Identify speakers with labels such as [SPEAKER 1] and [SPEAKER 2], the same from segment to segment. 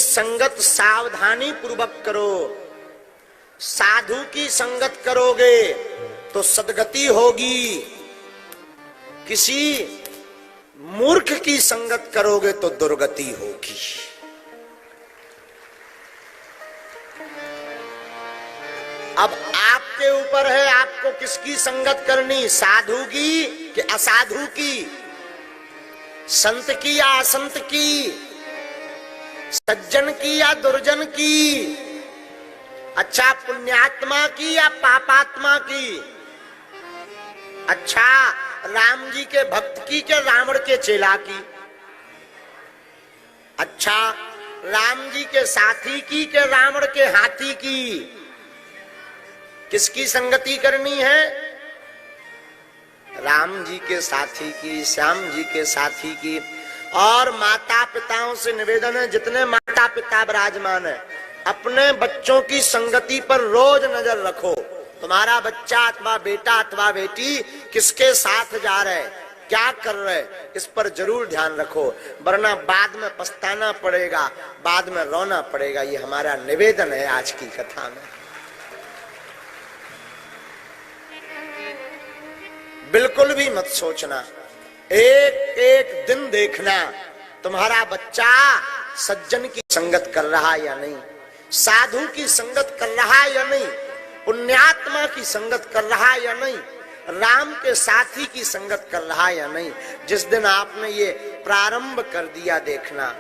[SPEAKER 1] संगत सावधानी पूर्वक करो। साधु की संगत करोगे तो सद्गति होगी, किसी मूर्ख की संगत करोगे तो दुर्गति होगी। अब आपके ऊपर है आपको किसकी संगत करनी, साधु की कि असाधु की, संत की या असंत की, सज्जन की या दुर्जन की, अच्छा पुण्यात्मा की या पापात्मा की, अच्छा राम जी के भक्त की के रावण के चेला की, अच्छा राम जी के साथी की के रावण के हाथी की, किसकी संगति करनी है, राम जी के साथी की, श्याम जी के साथी की। और माता पिताओं से निवेदन है, जितने माता पिता विराजमान है, अपने बच्चों की संगति पर रोज नजर रखो। तुम्हारा बच्चा अथवा बेटा अथवा बेटी किसके साथ जा रहे, क्या कर रहे, इस पर जरूर ध्यान रखो, वरना बाद में पछताना पड़ेगा, बाद में रोना पड़ेगा। ये हमारा निवेदन है आज की कथा में। बिल्कुल भी मत सोचना, एक एक दिन देखना तुम्हारा बच्चा सज्जन की संगत कर रहा या नहीं, साधु की संगत कर रहा या नहीं, पुण्यात्मा की संगत कर रहा या नहीं, राम के साथी की संगत कर रहा या नहीं। जिस दिन आपने ये प्रारंभ कर दिया देखना,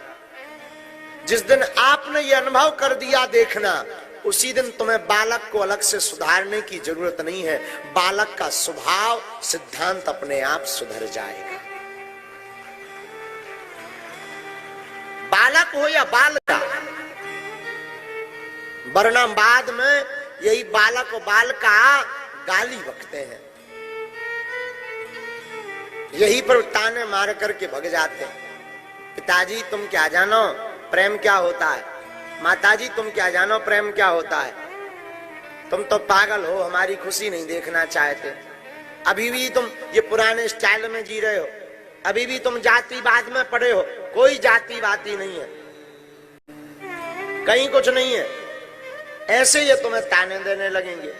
[SPEAKER 1] जिस दिन आपने ये अनुभव कर दिया देखना, उसी दिन तुम्हें बालक को अलग से सुधारने की जरूरत नहीं है। बालक का स्वभाव सिद्धांत अपने आप सुधर जाएगा। बालक हो या बालिका, वरना बाद में यही बालक और बालिका गाली बकते हैं, यही पर ताने मार करके भग जाते हैं। पिताजी तुम क्या जानो प्रेम क्या होता है, माताजी तुम क्या जानो प्रेम क्या होता है, तुम तो पागल हो, हमारी खुशी नहीं देखना चाहते, अभी भी तुम ये पुराने स्टाइल में जी रहे हो, अभी भी तुम जातिवाद में पड़े हो। कोई जातिवादी नहीं है, कहीं कुछ नहीं है। ऐसे ये तुम्हें ताने देने लगेंगे,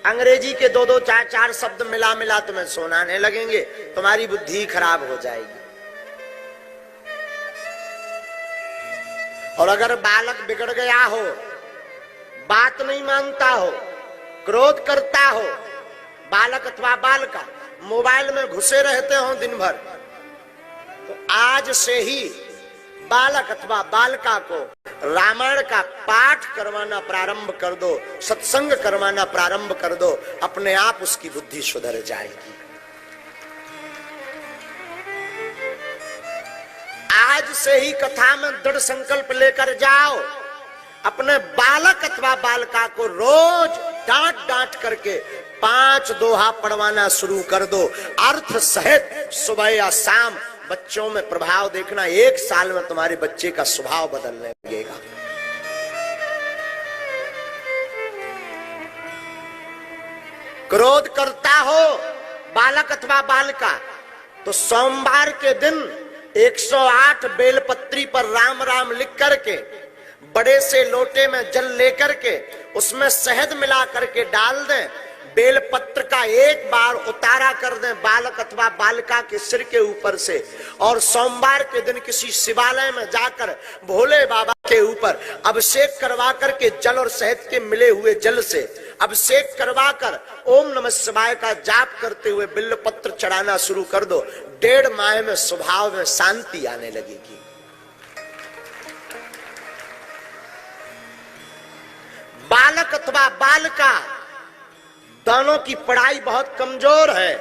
[SPEAKER 1] अंग्रेजी के दो दो चार चार शब्द मिला मिला तुम्हें सुनाने लगेंगे, तुम्हारी बुद्धि खराब हो जाएगी। और अगर बालक बिगड़ गया हो, बात नहीं मानता हो, क्रोध करता हो, बालक अथवा बालिका मोबाइल में घुसे रहते हो दिन भर, तो आज से ही बालक अथवा बालिका को रामायण का पाठ करवाना प्रारंभ कर दो, सत्संग करवाना प्रारंभ कर दो, अपने आप उसकी बुद्धि सुधर जाएगी। आज से ही कथा में दृढ़ संकल्प लेकर जाओ, अपने बालक अथवा बालिका को रोज डांट डांट करके 5 दोहा पढ़वाना शुरू कर दो, अर्थ सहित सुबह या शाम। बच्चों में प्रभाव देखना, 1 साल में तुम्हारे बच्चे का स्वभाव बदलने लगेगा। क्रोध करता हो बालक अथवा बालिका, तो सोमवार के दिन 108 बेलपत्री पर राम राम लिख करके, बड़े से लोटे में जल लेकर के उसमें शहद मिला करके डाल दें, बेलपत्र का एक बार उतारा कर दें बालक अथवा बालिका के सिर के ऊपर से, और सोमवार के दिन किसी शिवालय में जाकर भोले बाबा के ऊपर अभिषेक करवा करके जल और शहद के मिले हुए जल से अभिषेक करवा कर ओम नमः शिवाय का जाप करते हुए बिल्वपत्र चढ़ाना शुरू कर दो। 1.5 माह में स्वभाव में शांति आने लगेगी। बालक अथवा बालिका दोनों की पढ़ाई बहुत कमजोर है,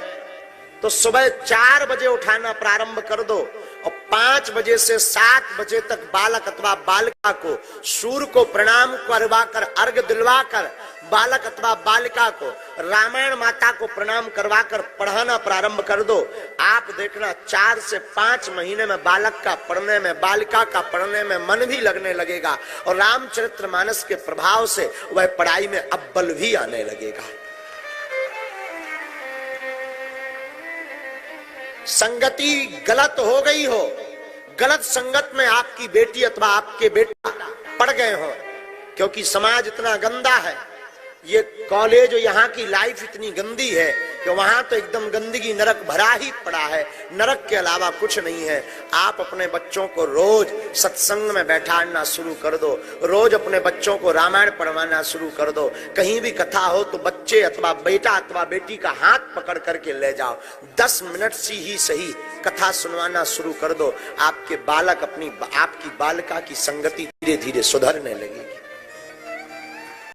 [SPEAKER 1] तो सुबह 4 बजे उठाना प्रारंभ कर दो, और 5 बजे से 7 बजे तक बालक अथवा बालिका को सूर्य को प्रणाम करवा कर, अर्घ दिलवा कर, बालक अथवा बालिका को रामायण माता को प्रणाम करवा कर पढ़ाना प्रारंभ कर दो। आप देखना 4 से 5 महीने में बालक का पढ़ने में, बालिका का पढ़ने में मन भी लगने लगेगा, और रामचरितमानस के प्रभाव से वह पढ़ाई में अव्वल भी आने लगेगा। संगति गलत हो गई हो, गलत संगत में आपकी बेटी अथवा आपके बेटा पड़ गए हो, क्योंकि समाज इतना गंदा है, ये कॉलेज और यहाँ की लाइफ इतनी गंदी है कि वहां तो एकदम गंदगी नरक भरा ही पड़ा है, नरक के अलावा कुछ नहीं है। आप अपने बच्चों को रोज सत्संग में बैठाना शुरू कर दो, रोज अपने बच्चों को रामायण पढ़वाना शुरू कर दो। कहीं भी कथा हो तो बच्चे अथवा बेटा अथवा बेटी का हाथ पकड़ करके ले जाओ, 10 मिनट सी ही सही कथा सुनवाना शुरू कर दो। आपके बालक आपकी बालिका की संगति धीरे धीरे सुधरने लगी।